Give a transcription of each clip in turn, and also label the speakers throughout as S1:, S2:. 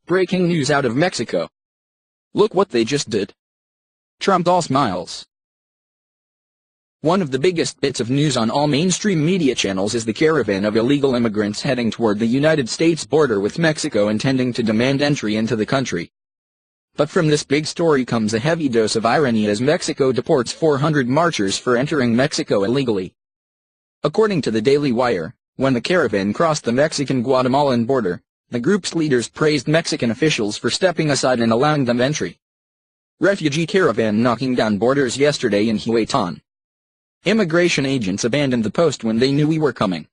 S1: Breaking news out of Mexico. Look what they just did. Trump all smiles. One of the biggest bits of news on all mainstream media channels is the caravan of illegal immigrants heading toward the United States border with Mexico intending to demand entry into the country. But from this big story comes a heavy dose of irony as Mexico deports 400 marchers for entering Mexico illegally. According to the Daily Wire, when the caravan crossed the Mexican-Guatemalan border, the group's leaders praised Mexican officials for stepping aside and allowing them entry. Refugee caravan knocking down borders yesterday in Huetan. Immigration agents abandoned the post when they knew we were coming.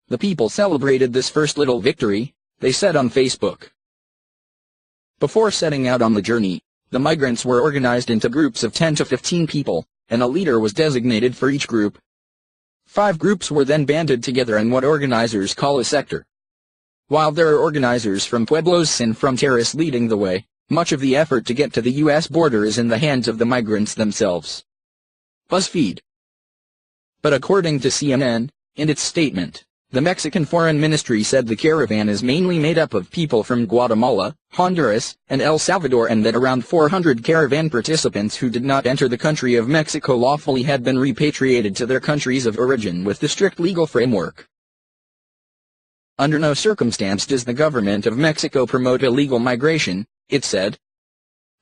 S1: The people celebrated this first little victory, they said on Facebook. Before setting out on the journey, the migrants were organized into groups of 10 to 15 people, and a leader was designated for each group. 5 groups were then banded together in what organizers call a sector. While there are organizers from pueblos sin fronteras leading the way, much of the effort to get to the U.S. border is in the hands of the migrants themselves. BuzzFeed. But according to CNN, in its statement, the Mexican Foreign Ministry said the caravan is mainly made up of people from Guatemala, Honduras, and El Salvador, and that around 400 caravan participants who did not enter the country of Mexico lawfully had been repatriated to their countries of origin with the strict legal framework. Under no circumstance does the government of Mexico promote illegal migration, it said.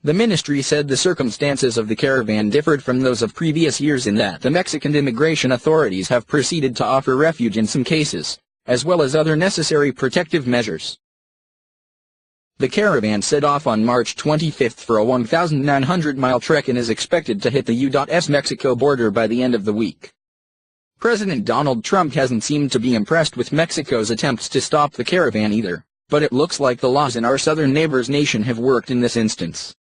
S1: The ministry said the circumstances of the caravan differed from those of previous years in that the Mexican immigration authorities have proceeded to offer refuge in some cases, as well as other necessary protective measures. The caravan set off on March 25 for a 1,900-mile trek and is expected to hit the U.S. Mexico border by the end of the week. President Donald Trump hasn't seemed to be impressed with Mexico's attempts to stop the caravan either, but it looks like the laws in our southern neighbor's nation have worked in this instance.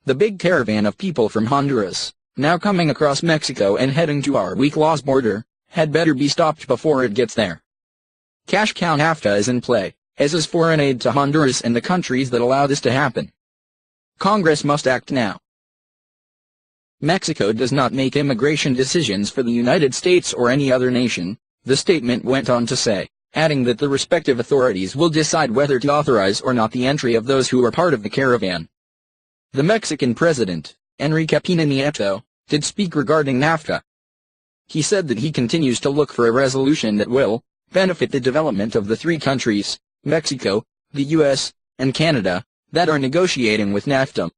S1: The big caravan of people from Honduras, now coming across Mexico and heading to our weak laws border, had better be stopped before it gets there. Cash cow NAFTA is in play, as is foreign aid to Honduras and the countries that allow this to happen. Congress must act now. Mexico does not make immigration decisions for the United States or any other nation, the statement went on to say, adding that the respective authorities will decide whether to authorize or not the entry of those who are part of the caravan. The Mexican president, Enrique Pena Nieto, did speak regarding NAFTA. He said that he continues to look for a resolution that will benefit the development of the 3 countries, Mexico, the U.S., and Canada, that are negotiating with NAFTA.